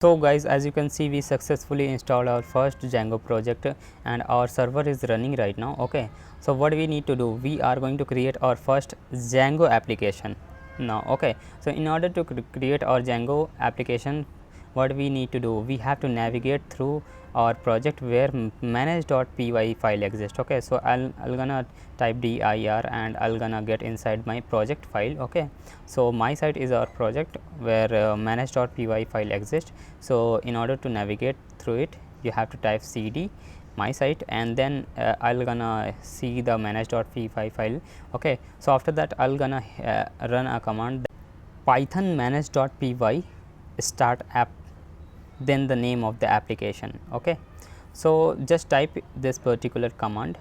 So guys, as you can see, we successfully installed our first Django project and our server is running right now. Okay, so what we need to do, we are going to create our first Django application now. Okay, so in order to create our Django application, what we need to do, we have to navigate through our project where manage.py file exists. Okay, so I'll gonna type dir and I'll gonna get inside my project file. Okay, so my site is our project where manage.py file exists. So in order to navigate through it, you have to type cd my site and then I'll gonna see the manage.py file. Okay, so after that I'll gonna run a command python manage.py start app, then the name of the application. Okay, so just type this particular command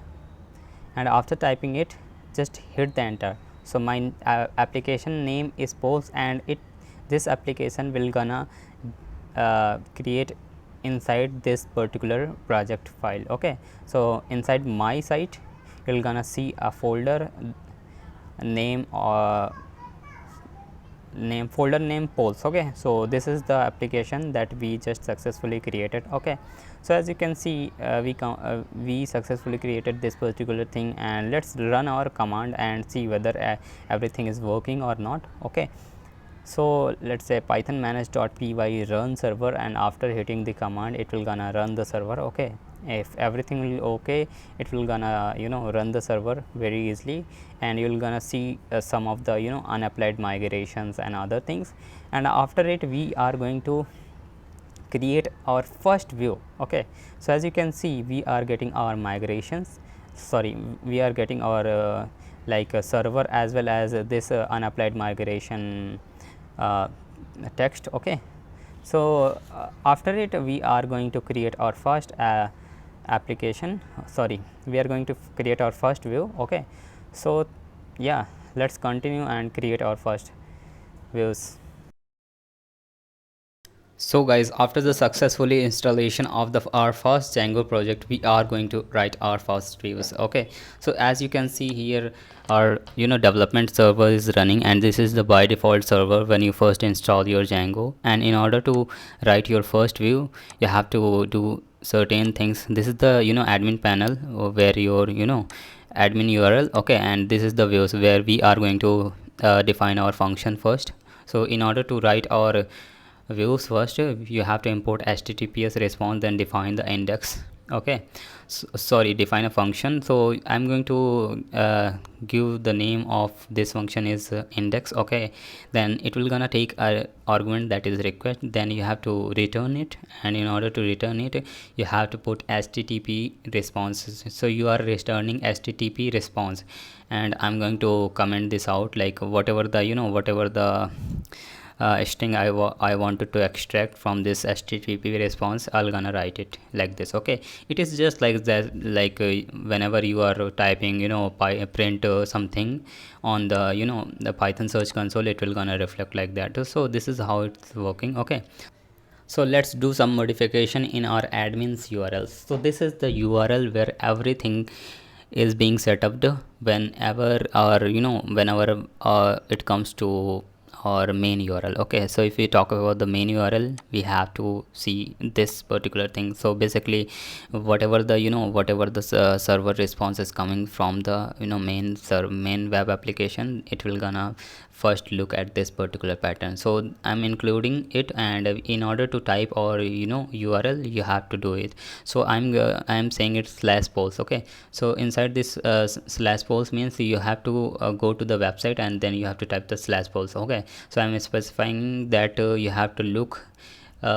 and after typing it, just hit the enter. So my application name is Pulse and this application will gonna create inside this particular project file. Okay, so inside my site you're gonna see a folder name or folder name Pulse. Okay, so this is the application that we just successfully created. Okay, so as you can see, we successfully created this particular thing and let's run our command and see whether everything is working or not. Okay, so let's say python manage.py run server and after hitting the command it will gonna run the server. Okay, if everything will okay, it will gonna run the server very easily and you'll gonna see some of the unapplied migrations and other things, and after it we are going to create our first view. Okay, so as you can see, we are getting our migrations, sorry, we are getting our like a server as well as this unapplied migration uh, text. Okay, so after it we are going to create our first application, sorry, we are going to create our first view. Okay, so yeah, let's continue and create our first views. So guys, after the successfully installation of our first Django project, we are going to write our first views. Okay, so as you can see here, our development server is running and this is the by default server when you first install your Django, and in order to write your first view you have to do certain things. This is the admin panel where your admin URL. Okay, and this is the views where we are going to define our function first. So in order to write our views first, you have to import https response, then define the index. Okay, so, sorry, define a function. So I'm going to give the name of this function is index. Okay, then it will gonna take a argument that is request, then you have to return it, and in order to return it you have to put http responses. So you are returning http response, and I'm going to comment this out like whatever the whatever the string I wanted to extract from this http response, I'll gonna write it like this. Okay, it is just like that, like whenever you are typing print something on the the Python search console, it will gonna reflect like that. So this is how it's working. Okay, so let's do some modification in our admin's URLs. So this is the URL where everything is being set up whenever or whenever it comes to our main URL. Okay, so if we talk about the main URL, we have to see this particular thing. So basically whatever the whatever the server response is coming from the main web application, it will gonna first look at this particular pattern. So I'm including it, and in order to type or URL, you have to do it. So I'm saying it slash polls. Okay, so inside this slash polls means you have to go to the website and then you have to type the slash polls. Okay, so I'm specifying that you have to look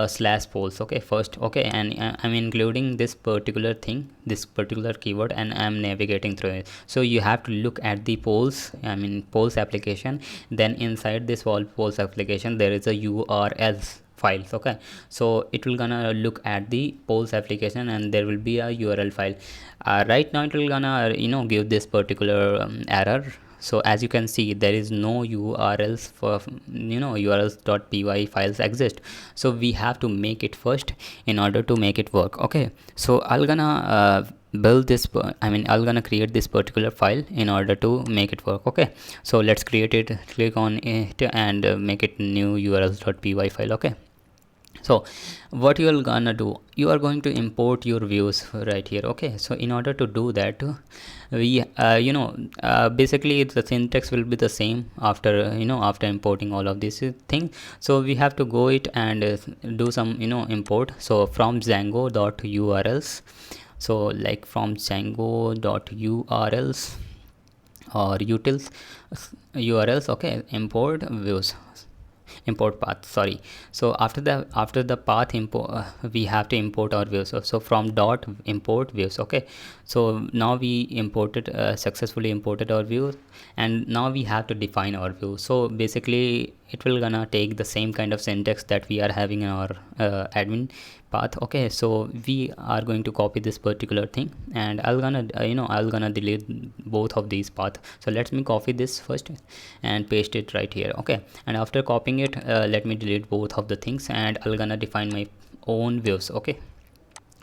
slash polls. Okay, first. Okay, and I'm including this particular thing, this particular keyword, and I'm navigating through it. So you have to look at the polls, I mean polls application, then inside this wall polls application there is a URLs files. Okay, so it will gonna look at the polls application and there will be a URL file. Right now it will gonna give this particular error. So as you can see, there is no URLs for urls.py files exist, so we have to make it first in order to make it work. Okay, so I'll gonna build this I'll gonna create this particular file in order to make it work. Okay, so let's create it, click on it and make it new urls.py file. Okay, So what you are gonna do, you are going to import your views right here. Okay, so in order to do that, we basically the syntax will be the same after after importing all of these things. So we have to go it and do some import. So from Django.urls, so like from Django.urls or utils urls, okay, import views, import path, sorry. So after the path import, we have to import our views. So from dot import views, okay. So now we imported successfully imported our views, and now we have to define our view. So basically it will gonna take the same kind of syntax that we are having in our admin path. Okay, so we are going to copy this particular thing, and I'll gonna I'll gonna delete both of these paths. So let me copy this first and paste it right here. Okay, and after copying it, let me delete both of the things, and I'll gonna define my own views. Okay,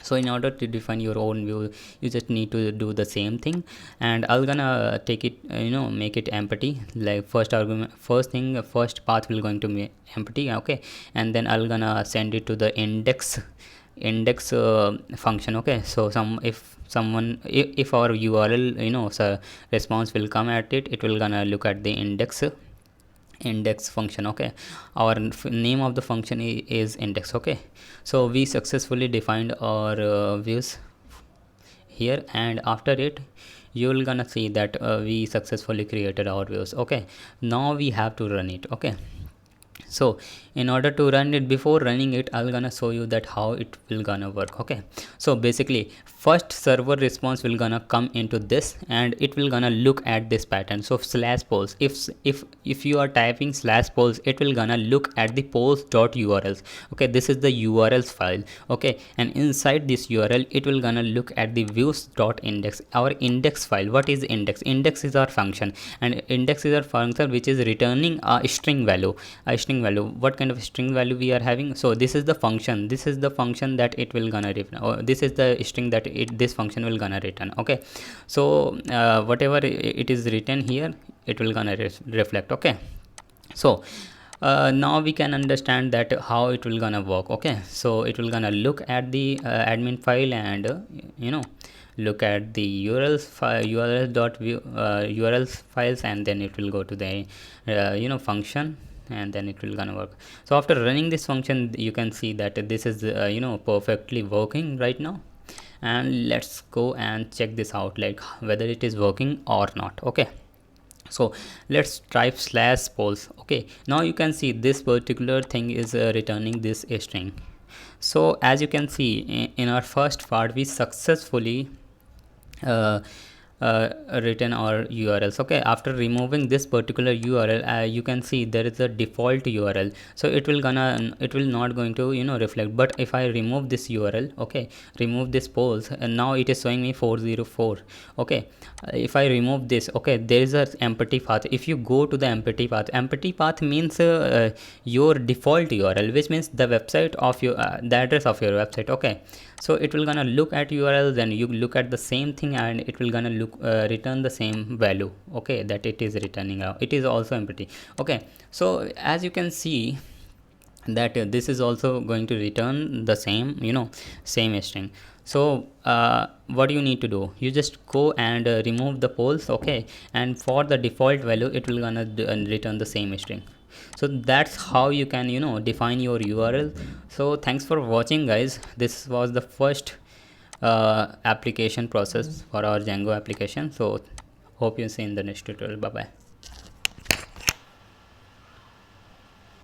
so in order to define your own view, you just need to do the same thing, and I'll gonna take it make it empty. Like first argument, first thing, first path will going to be empty. Okay, and then I'll gonna send it to the index function. Okay, so if our URL so response will come at it, it will gonna look at the index function. Okay, our name of the function is index. Okay, so we successfully defined our views here, and after it you will gonna see that we successfully created our views. Okay, now we have to run it. Okay, so in order to run it, before running it, I'm gonna show you that how it will gonna work. Okay, so basically first server response will gonna come into this, and it will gonna look at this pattern. So slash polls, if you are typing slash polls, it will gonna look at the polls.urls. okay, this is the urls file. Okay, and inside this url it will gonna look at the views.index, our index file. What is index is our function, and index is our function which is returning a string value. What kind of string value we are having? So this is the function, that it will gonna return, or this is the string that this function will gonna return. Okay, so whatever it is written here, it will gonna reflect. Okay, so now we can understand that how it will gonna work. Okay, so it will gonna look at the admin file, and look at the urls file, urls files, and then it will go to the function, and then it will gonna work. So after running this function, you can see that this is perfectly working right now. And let's go and check this out, like whether it is working or not. Okay, so let's type slash polls. Okay, now you can see this particular thing is returning this string. So as you can see, in our first part, we successfully uh, written our urls. Okay, after removing this particular url, you can see there is a default url, so it will not going to reflect. But if I remove this url, okay, remove this polls, and now it is showing me 404. Okay, if I remove this, okay, there is a empty path. If you go to the empty path means your default url, which means the website of your the address of your website. Okay, so it will gonna look at url, then you look at the same thing, and it will gonna look return the same value. Okay, that it is returning out, it is also empty. Okay, so as you can see that this is also going to return the same same string. So what you need to do, you just go and remove the polls. Okay, and for the default value, it will gonna return the same string. So that's how you can define your url. So thanks for watching, guys. This was the first application process for our Django application. So hope you see in the next tutorial. Bye bye.